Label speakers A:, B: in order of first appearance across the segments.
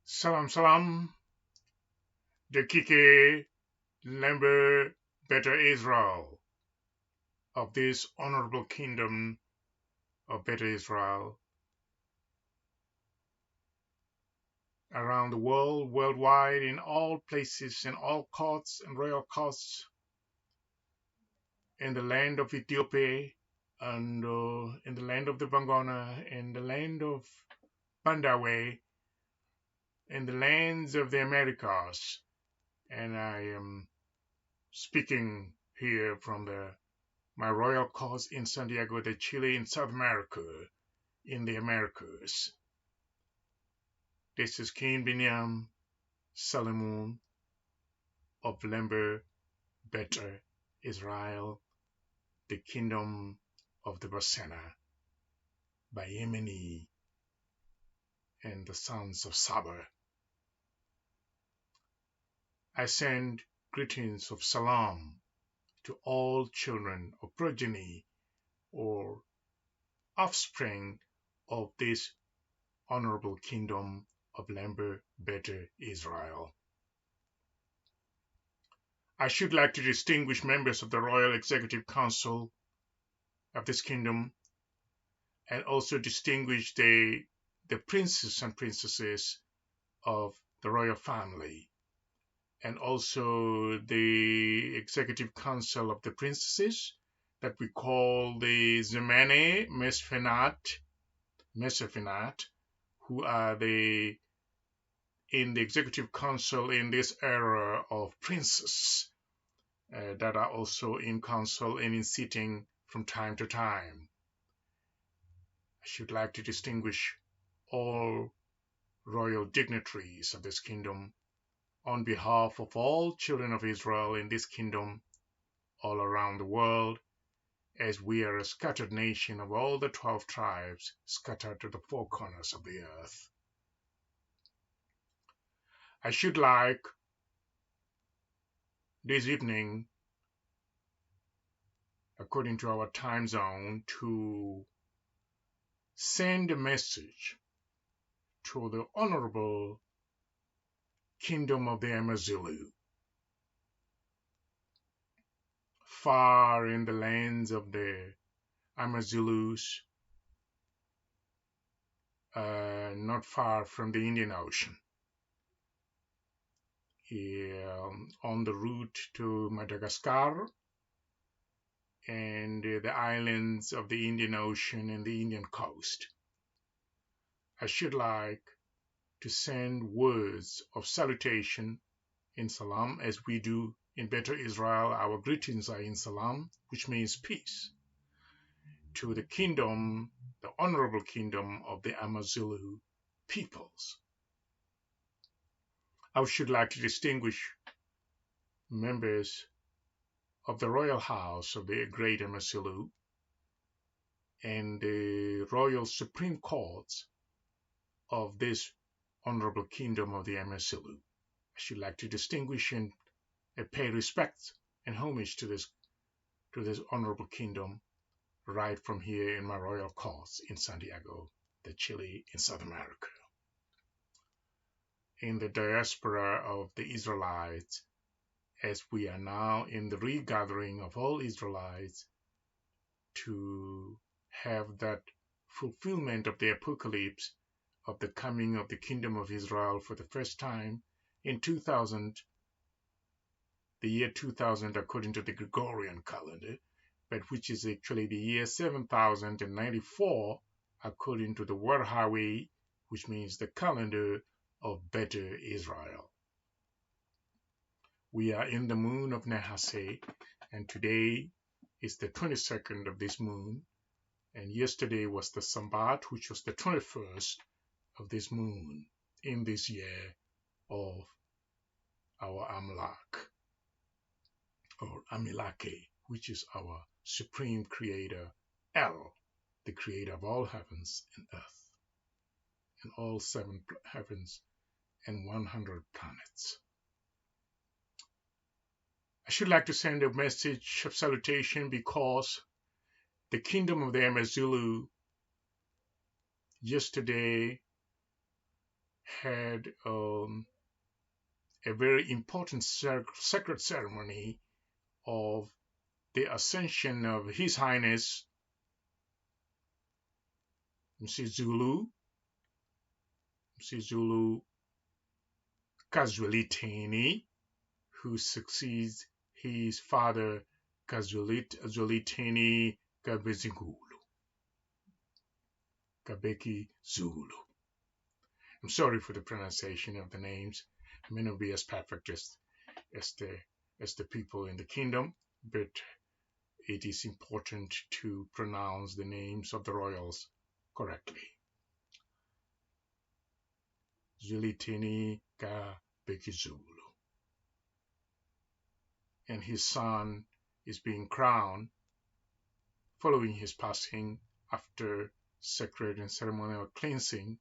A: Salam Salam, Dakike Lember Better Israel of this honorable kingdom of Better Israel around the world, worldwide, in all places, in all courts and royal courts, in the land of Ethiopia and in the land of the Bangona, in the land of Bandawe, in the lands of the Americas. And I am speaking here from my royal courts in Santiago de Chile in South America, in the Americas. This is King Binyam Selamun of Lember Better Israel, the kingdom of the Basana, by Yemeni and the sons of Saba. I send greetings of Selam to all children of progeny or offspring of this honorable kingdom of Lember Better Israel. I should like to distinguish members of the Royal Executive Council of this kingdom and also distinguish the princes and princesses of the royal family and also the Executive Council of the princesses that we call the Zemene Mesephinat, who are in the Executive Council in this era of princes that are also in council and in sitting from time to time. I should like to distinguish all royal dignitaries of this kingdom on behalf of all children of Israel in this kingdom all around the world, as we are a scattered nation of all the 12 tribes scattered to the four corners of the earth. I should like this evening, according to our time zone, to send a message to the honorable kingdom of the Amazulu, far in the lands of the Amazulus, not far from the Indian Ocean, on the route to Madagascar and the islands of the Indian Ocean and the Indian coast. I should like to send words of salutation in Salam, as we do in Better Israel. Our greetings are in Salam, which means peace, to the kingdom, the honorable kingdom of the Amazulu peoples. I should like to distinguish members of the royal house of the Great Amazulu and the royal supreme courts of this honorable kingdom of the Amazulu. I should like to distinguish and pay respect and homage to this honorable kingdom right from here in my royal courts in Santiago de Chile in South America. In the diaspora of the Israelites, as we are now in the regathering of all Israelites to have that fulfillment of the apocalypse of the coming of the kingdom of Israel for the first time in 2000, the year 2000 according to the Gregorian calendar, but which is actually the year 7094 according to the Warhawi, which means the calendar of Better Israel. We are in the moon of Nehase, and today is the 22nd of this moon, and yesterday was the Sambat, which was the 21st of this moon in this year of our Amalak, or Amilake, which is our supreme creator, El, the creator of all heavens and earth, and all 7 heavens and 100 planets. I should like to send a message of salutation because the kingdom of the Amazulu yesterday had a very important sacred ceremony of the ascension of His Highness Misuzulu Zwelithini, who succeeds his father Zwelithini Kabeki Zulu. I'm sorry for the pronunciation of the names. I may not be as perfect as the people in the kingdom, but it is important to pronounce the names of the royals correctly. Zwelithini Kabeki Zulu. And his son is being crowned following his passing after sacred and ceremonial cleansing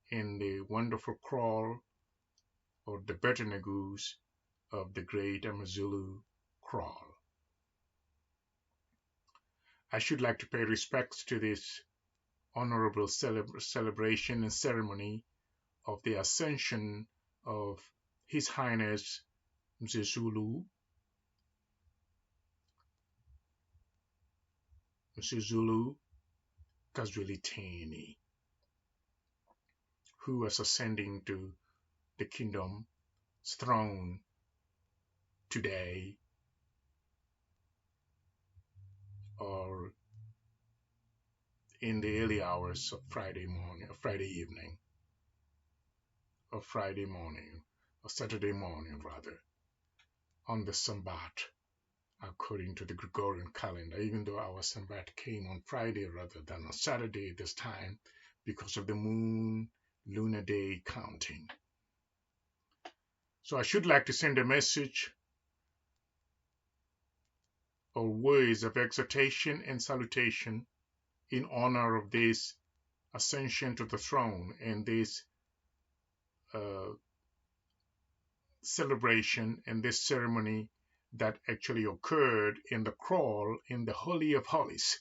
A: in the wonderful crawl or the Betenagus of the Great Amazulu crawl. I should like to pay respects to this honorable celebration and ceremony of the ascension of His Highness Misuzulu Zwelithini, who was ascending to the kingdom's throne today, or in the early hours of Friday evening, or Saturday morning rather, on the Sambat, according to the Gregorian calendar, even though our Sambat came on Friday rather than on Saturday this time because of the lunar day counting. So I should like to send a message or words of exhortation and salutation in honor of this ascension to the throne and this celebration and this ceremony that actually occurred in the crawl in the Holy of Holies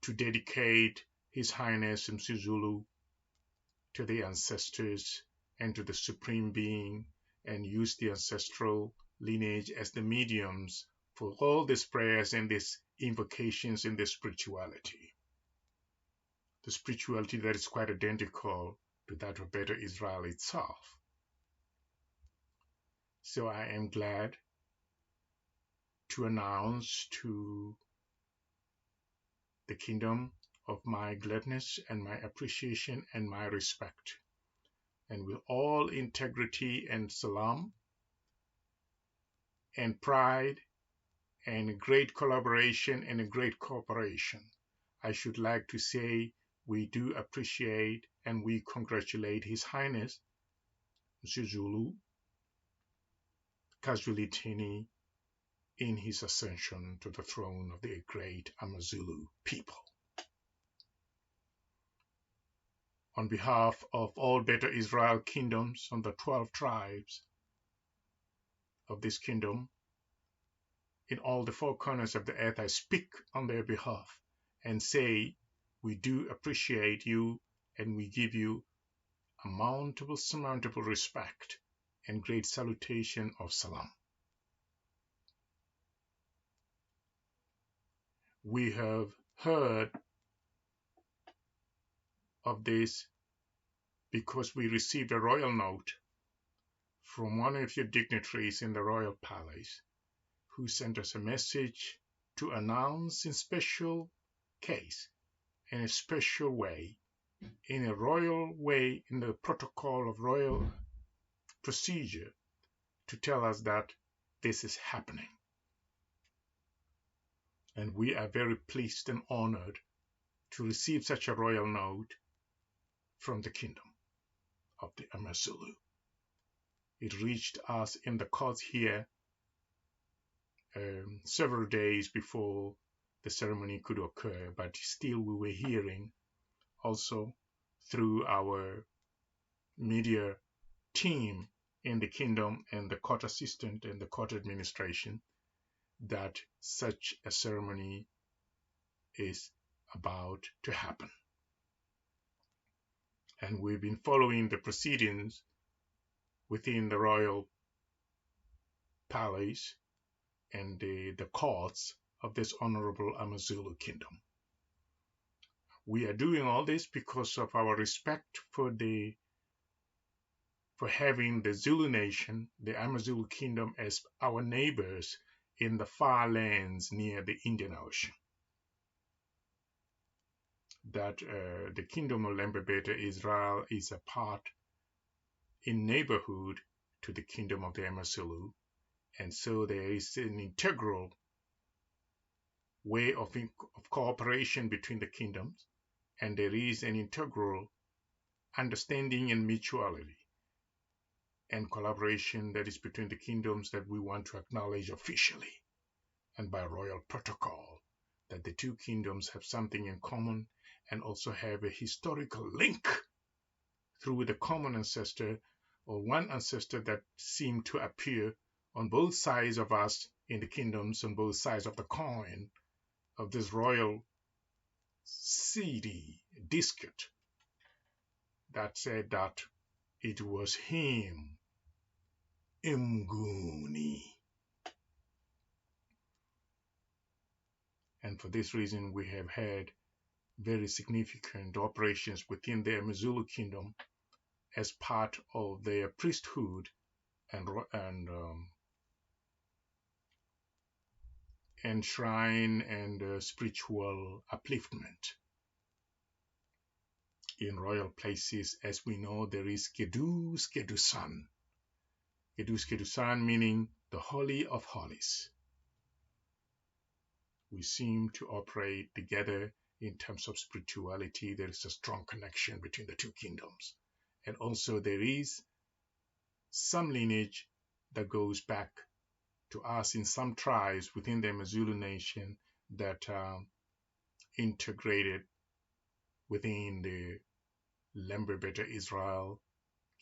A: to dedicate His Highness Misuzulu to the ancestors and to the Supreme Being, and use the ancestral lineage as the mediums for all these prayers and these invocations in this spirituality. The spirituality that is quite identical to that of Better Israel itself. So I am glad to announce to the kingdom of my gladness and my appreciation and my respect. And with all integrity and Selam and pride and great collaboration and a great cooperation, I should like to say we do appreciate and we congratulate His Highness Misuzulu Zwelithini in his ascension to the throne of the Great Amazulu people. On behalf of all Better Israel kingdoms and the 12 tribes of this kingdom, in all the 4 corners of the earth, I speak on their behalf and say, we do appreciate you and we give you a surmountable respect and great salutation of Selam. We have heard of this because we received a royal note from one of your dignitaries in the royal palace who sent us a message to announce in special case, in a special way, in a royal way, in the protocol of royal procedure, to tell us that this is happening. And we are very pleased and honored to receive such a royal note from the kingdom of the Amazulu. It reached us in the courts here several days before the ceremony could occur, but still we were hearing also through our media team in the kingdom and the court assistant and the court administration that such a ceremony is about to happen. And we've been following the proceedings within the royal palace and the courts of this honorable Amazulu kingdom. We are doing all this because of our respect for having the Zulu nation, the Amazulu kingdom, as our neighbors in the far lands near the Indian Ocean. That the kingdom of Lembebeta Israel is a part in neighborhood to the kingdom of the Amazulu, and so there is an integral way of cooperation between the kingdoms, and there is an integral understanding and mutuality and collaboration that is between the kingdoms that we want to acknowledge officially and by royal protocol, that the two kingdoms have something in common and also have a historical link through the common ancestor or one ancestor that seemed to appear on both sides of us in the kingdoms, on both sides of the coin of this royal city dispute, that said that it was him, Mnguni. And for this reason, we have had very significant operations within the Amazulu kingdom as part of their priesthood and shrine and spiritual upliftment. In royal places, as we know, there is Gedus Gedusan. Gedus Gedusan meaning the Holy of Holies. We seem to operate together in terms of spirituality. There is a strong connection between the two kingdoms. And also there is some lineage that goes back to us in some tribes within the Amazulu Nation that are integrated within the Lembebeta Israel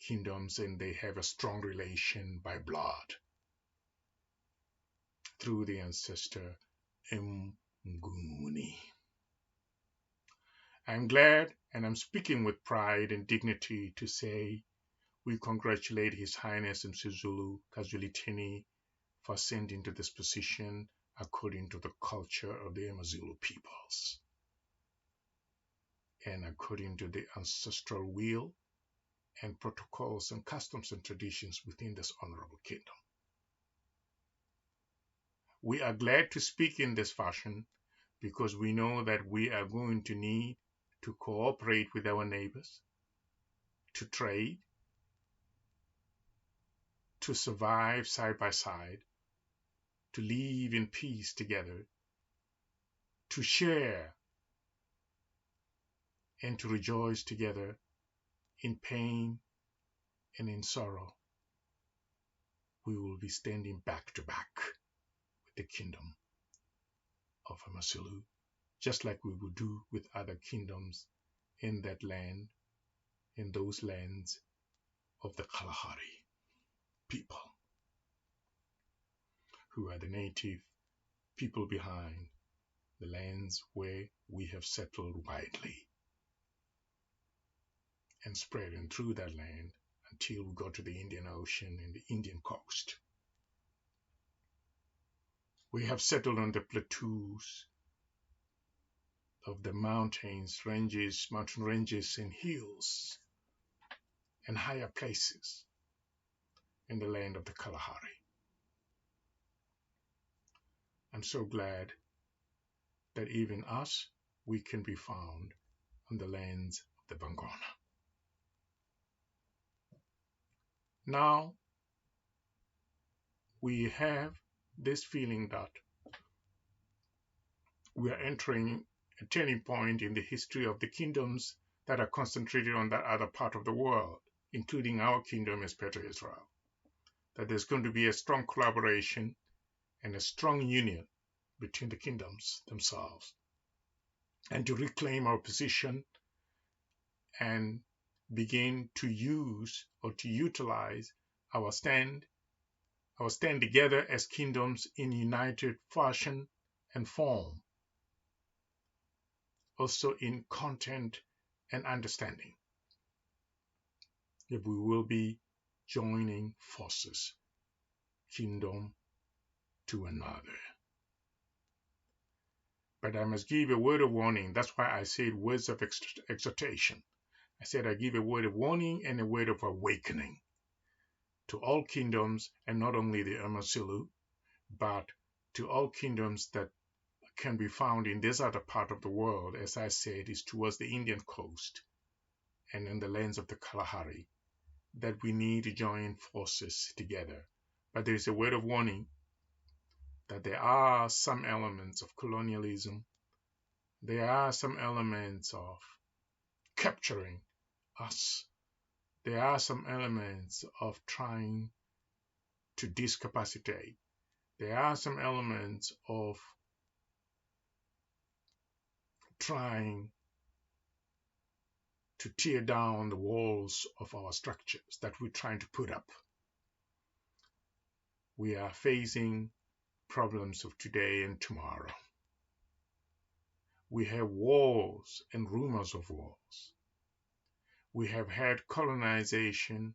A: kingdoms, and they have a strong relation by blood through the ancestor Mnguni. I'm glad and I'm speaking with pride and dignity to say we congratulate His Highness Misuzulu Zwelithini for ascending to this position according to the culture of the Amazulu peoples and according to the ancestral will and protocols and customs and traditions within this honorable kingdom. We are glad to speak in this fashion because we know that we are going to need to cooperate with our neighbors, to trade, to survive side by side, to live in peace together, to share and to rejoice together in pain and in sorrow. We will be standing back to back with the kingdom of Amazulu, just like we would do with other kingdoms in that land, in those lands of the Kalahari people, who are the native people behind the lands where we have settled widely and spreading through that land until we go to the Indian Ocean and the Indian coast. We have settled on the plateaus of the mountain ranges and hills and higher places in the land of the Kalahari. I'm so glad that even us, we can be found on the lands of the Bangona. Now, we have this feeling that we are entering a turning point in the history of the kingdoms that are concentrated on that other part of the world, including our kingdom as Peter Israel. That there's going to be a strong collaboration and a strong union between the kingdoms themselves, and to reclaim our position and begin to use or to utilize our stand together as kingdoms in united fashion and form, also in content and understanding. if we will be joining forces, kingdom to another. But I must give a word of warning. That's why I said words of exhortation. I said I give a word of warning and a word of awakening to all kingdoms, and not only the Amazulu, but to all kingdoms that can be found in this other part of the world. As I said, is towards the Indian coast and in the lands of the Kalahari, that we need to join forces together. But there is a word of warning that there are some elements of colonialism, there are some elements of capturing us, there are some elements of trying to discapacitate, there are some elements of trying to tear down the walls of our structures that we're trying to put up. We are facing problems of today and tomorrow. We have wars and rumors of wars. We have had colonization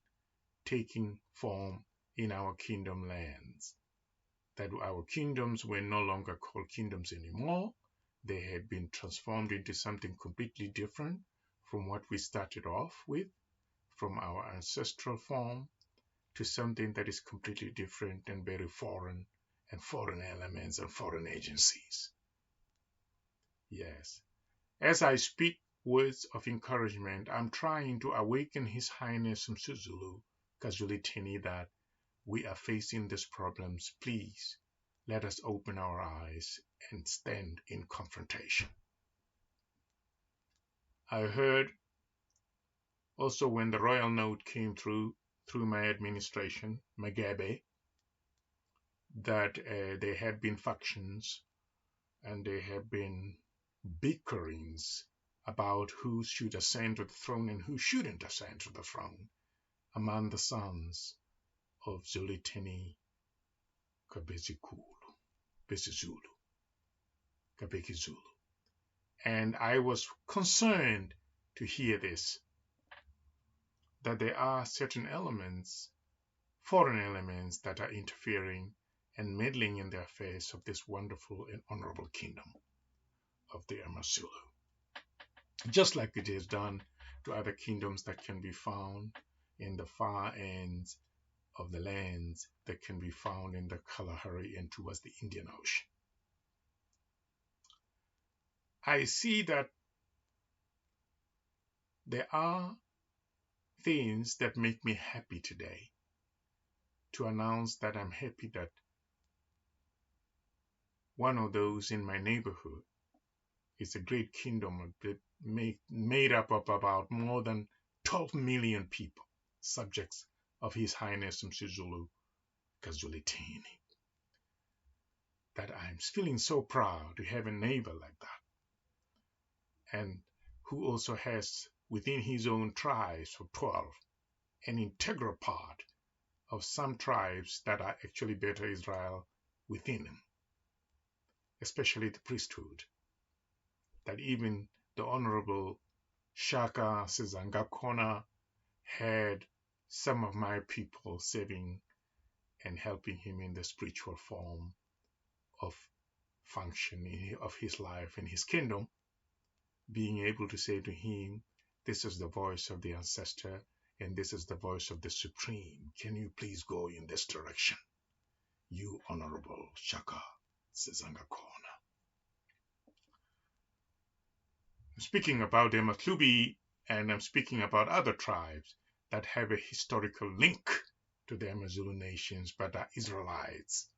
A: taking form in our kingdom lands. That our kingdoms were no longer called kingdoms anymore. They had been transformed into something completely different from what we started off with, from our ancestral form, to something that is completely different and very foreign, and foreign elements and foreign agencies. Yes. As I speak words of encouragement, I'm trying to awaken His Highness Misuzulu, Zwelithini, that we are facing these problems. Please, let us open our eyes and stand in confrontation. I heard also when the royal note came through my administration, Magabe, that there had been factions and there had been bickerings about who should ascend to the throne and who shouldn't ascend to the throne among the sons of Zwelithini Kabekizulu. And I was concerned to hear this, that there are certain elements, foreign elements, that are interfering and meddling in the affairs of this wonderful and honorable kingdom of the Amazulu. Just like it is done to other kingdoms that can be found in the far ends of the lands that can be found in the Kalahari and towards the Indian Ocean. I see that there are things that make me happy today, to announce that I'm happy that one of those in my neighborhood is a great kingdom made up of about more than 12 million people, subjects of His Highness Misuzulu Zwelithini. That I'm feeling so proud to have a neighbor like that, and who also has within his own tribes of 12 an integral part of some tribes that are actually better Israel within him, especially the priesthood. That even the Honorable Shaka Sizangakona had some of my people serving and helping him in the spiritual form of functioning of his life and his kingdom, being able to say to him, this is the voice of the ancestor and this is the voice of the Supreme. Can you please go in this direction? You Honorable Shaka Sizangakona. I'm speaking about the Matlubi, and I'm speaking about other tribes that have a historical link to the Amazulu nations, but are Israelites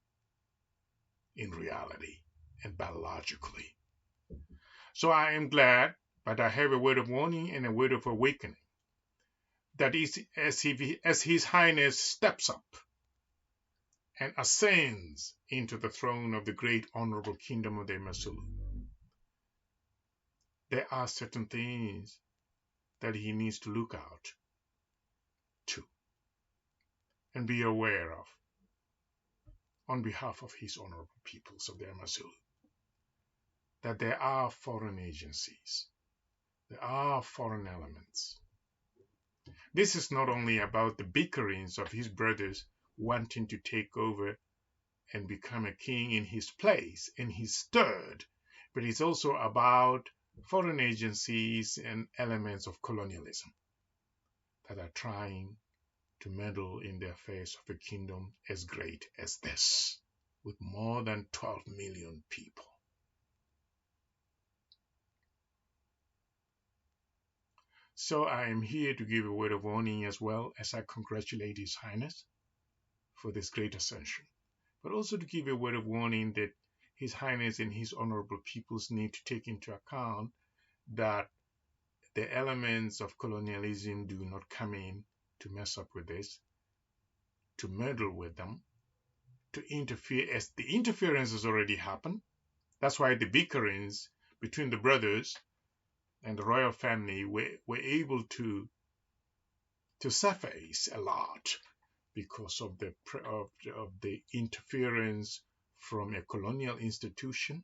A: in reality and biologically. So I am glad, but I have a word of warning and a word of awakening, that is, as His Highness steps up and ascends into the throne of the great honorable kingdom of the Amazulu, there are certain things that he needs to look out to and be aware of on behalf of his honorable peoples of the Amazulu, that there are foreign agencies, there are foreign elements This is not only about the bickerings of his brothers wanting to take over and become a king in his place, in his stead, but it's also about foreign agencies and elements of colonialism that are trying to meddle in the affairs of a kingdom as great as this, with more than 12 million people. So I am here to give a word of warning as well as I congratulate His Highness for this great ascension, but also to give a word of warning that His Highness and His honorable peoples need to take into account that the elements of colonialism do not come in to mess up with this, to meddle with them, to interfere, as the interference has already happened. That's why the bickerings between the brothers and the royal family were able to surface a lot because of the interference from a colonial institution,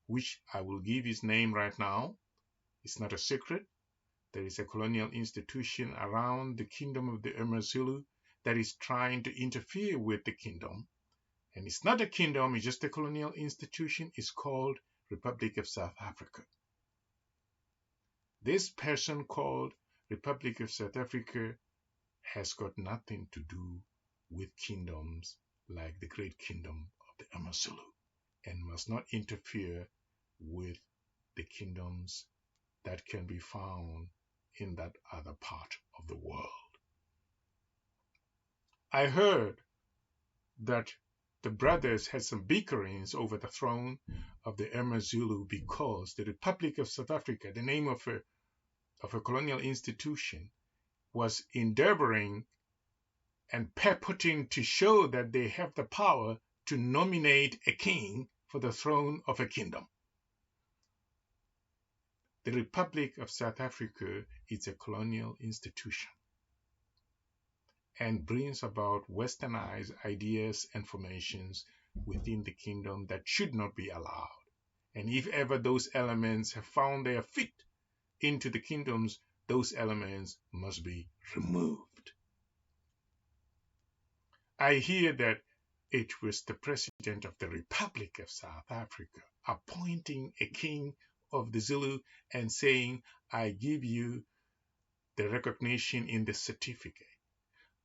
A: which I will give his name right now. It's not a secret. There is a colonial institution around the kingdom of the Amazulu that is trying to interfere with the kingdom. And it's not a kingdom, it's just a colonial institution. It's called Republic of South Africa. This person called Republic of South Africa has got nothing to do with kingdoms like the Great Kingdom of the Amazulu and must not interfere with the kingdoms that can be found in that other part of the world. I heard that the brothers had some bickerings over the throne of the Amazulu because the Republic of South Africa, the name of a colonial institution, was endeavoring and purporting to show that they have the power to nominate a king for the throne of a kingdom. The Republic of South Africa is a colonial institution and brings about westernized ideas and formations within the kingdom that should not be allowed. And if ever those elements have found their feet into the kingdoms, those elements must be removed. I hear that it was the President of the Republic of South Africa appointing a king of the Zulu and saying, I give you the recognition in the certificate.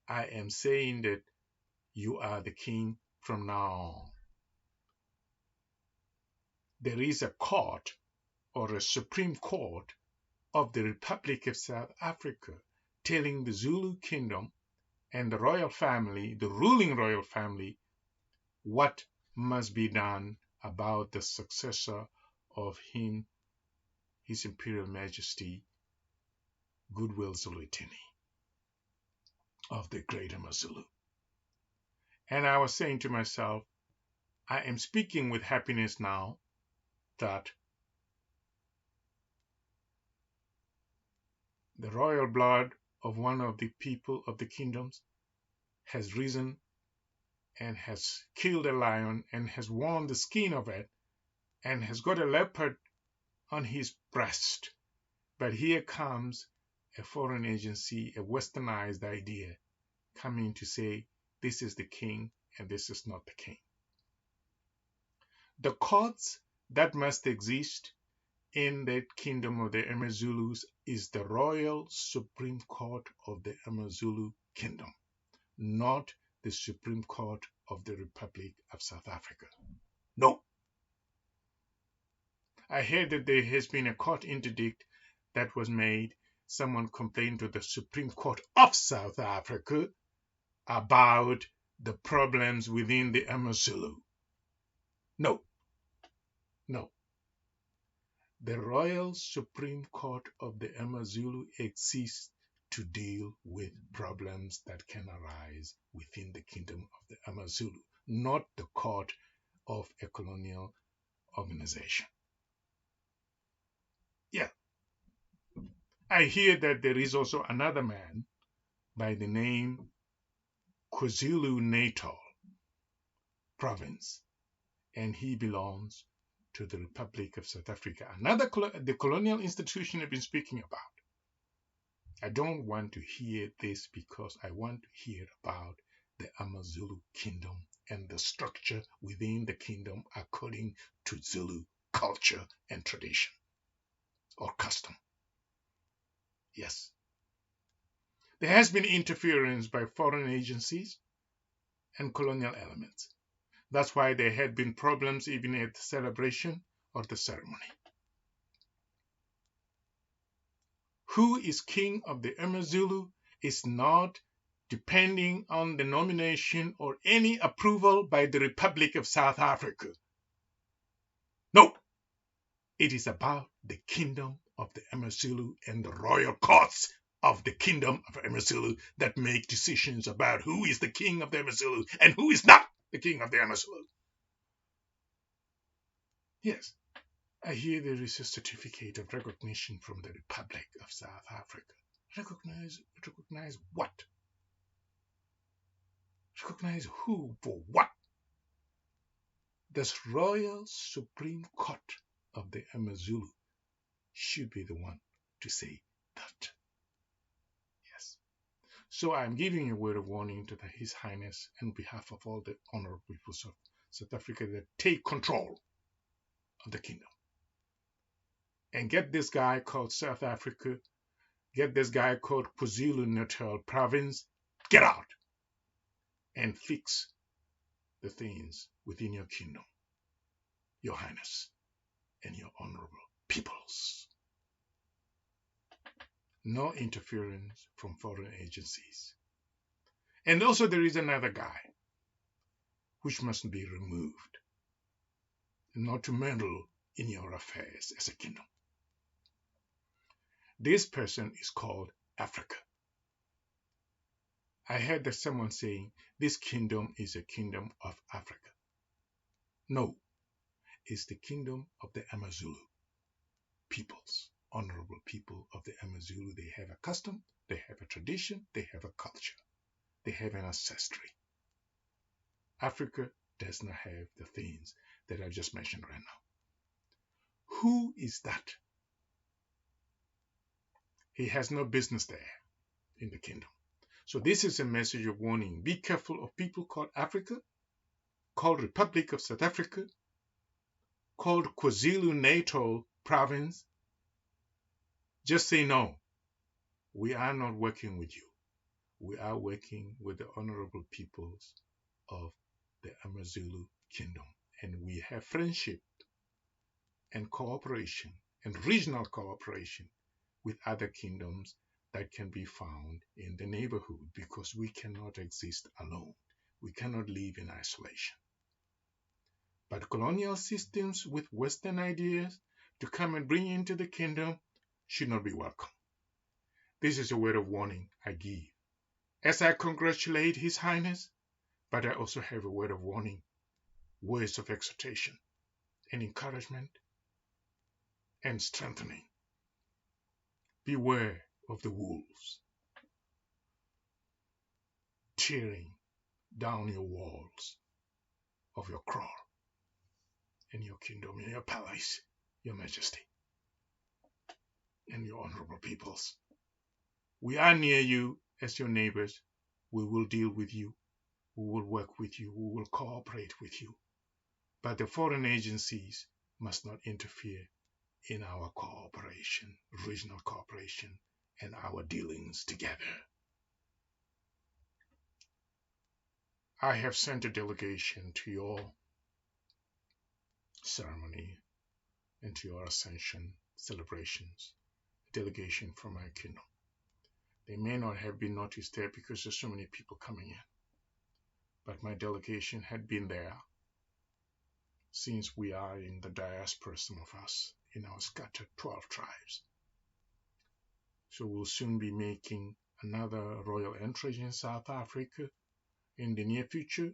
A: I am saying that you are the king from now on. There is a court or a Supreme Court of the Republic of South Africa telling the Zulu kingdom and the royal family, the ruling royal family, what must be done about the successor of him, His Imperial Majesty, Goodwill Zwelithini of the Great Amazulu. And I was saying to myself, I am speaking with happiness now that the royal blood of one of the people of the kingdoms has risen and has killed a lion and has worn the skin of it and has got a leopard on his breast. But here comes a foreign agency, a westernized idea coming to say this is the king and this is not the king. The courts that must exist in the kingdom of the Amazulus is the Royal Supreme Court of the Amazulu Kingdom, not the Supreme Court of the Republic of South Africa. No. I heard that there has been a court interdict that was made. Someone complained to the Supreme Court of South Africa about the problems within the Amazulu. No. No. The Royal Supreme Court of the Amazulu exists to deal with problems that can arise within the kingdom of the Amazulu, not the court of a colonial organization. Yeah. I hear that there is also another man by the name KwaZulu-Natal province, and he belongs to the Republic of South Africa, the colonial institution I've been speaking about. I don't want to hear this because I want to hear about the Amazulu kingdom and the structure within the kingdom according to Zulu culture and tradition or custom. Yes. There has been interference by foreign agencies and colonial elements. That's why there had been problems even at the celebration or the ceremony. Who is king of the Amazulu is not depending on the nomination or any approval by the Republic of South Africa. No, it is about the kingdom of the Amazulu and the royal courts of the kingdom of Amazulu that make decisions about who is the king of the Amazulu and who is not the king of the Amazulu. Yes, I hear there is a certificate of recognition from the Republic of South Africa. Recognize what? Recognize who for what? The Royal Supreme Court of the Amazulu should be the one to say that. Yes. So I'm giving a word of warning to His Highness on behalf of all the honorable people of South Africa that take control of the kingdom. And get this guy called South Africa, get this guy called KwaZulu-Natal province, get out and fix the things within your kingdom, Your Highness, and your honorable peoples. No interference from foreign agencies. And also there is another guy which must be removed, not to meddle in your affairs as a kingdom. This person is called Africa. I heard that someone saying this kingdom is a kingdom of Africa. No, it's the kingdom of the Amazulu peoples, honorable people of the Amazulu. They have a custom, they have a tradition, they have a culture, they have an ancestry. Africa does not have the things that I've just mentioned right now. Who is that? He has no business there in the kingdom. So this is a message of warning. Be careful of people called Africa, called Republic of South Africa, called KwaZulu-Natal province. Just say no. We are not working with you. We are working with the honorable peoples of the Amazulu kingdom. And we have friendship and cooperation and regional cooperation with other kingdoms that can be found in the neighborhood, because we cannot exist alone. We cannot live in isolation. But colonial systems with Western ideas to come and bring into the kingdom should not be welcome. This is a word of warning I give, as I congratulate His Highness, but I also have a word of warning, words of exhortation and encouragement and strengthening. Beware of the wolves tearing down your walls of your kraal in your kingdom, in your palace, Your Majesty, and your honorable peoples. We are near you as your neighbors. We will deal with you. We will work with you. We will cooperate with you. But the foreign agencies must not interfere in our cooperation, regional cooperation, and our dealings together. I have sent a delegation to your ceremony and to your ascension celebrations, a delegation from my kingdom. They may not have been noticed there because there's so many people coming in, but my delegation had been there since we are in the diaspora, some of us, in our scattered 12 tribes. So we'll soon be making another royal entry in South Africa in the near future,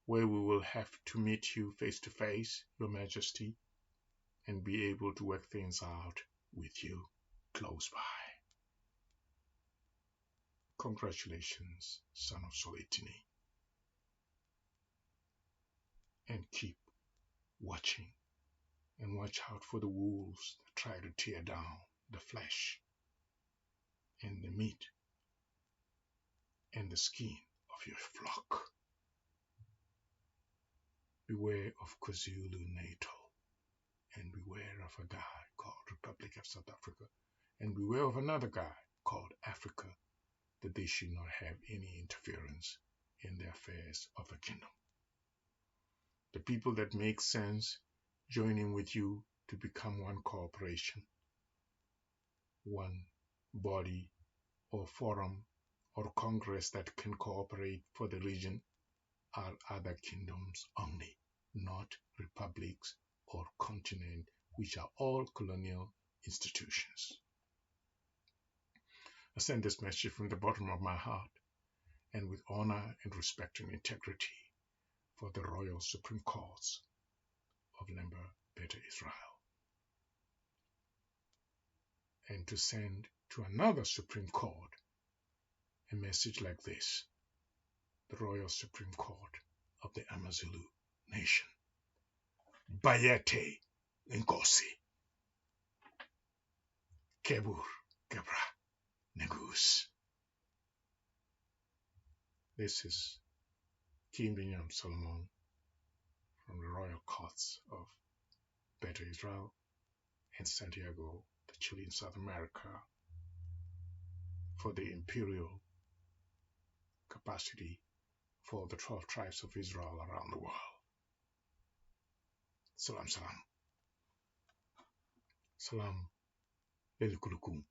A: where we will have to meet you face to face, Your Majesty, and be able to work things out with you close by. Congratulations, son of Zwelithini. And keep watching and watch out for the wolves that try to tear down the flesh and the meat and the skin of your flock. Beware of KwaZulu Natal, and beware of a guy called Republic of South Africa, and beware of another guy called Africa, that they should not have any interference in the affairs of a kingdom. The people that make sense joining with you to become one corporation, one body or forum or congress that can cooperate for the region are other kingdoms only, not republics or continent, which are all colonial institutions. I send this message from the bottom of my heart and with honor and respect and integrity for the Royal Supreme Courts of Lemba Beta Israel, and to send to another Supreme Court a message like this: the Royal Supreme Court of the Amazulu Nation. Bayete Nkosi. Kebur Gebra Negus. This is King Binyam Selamun from the Royal Courts of Beta Israel in Santiago, the Chile in South America, for the Imperial capacity for the 12 tribes of Israel around the world. Selam, selam. Selam, lelikulukumu.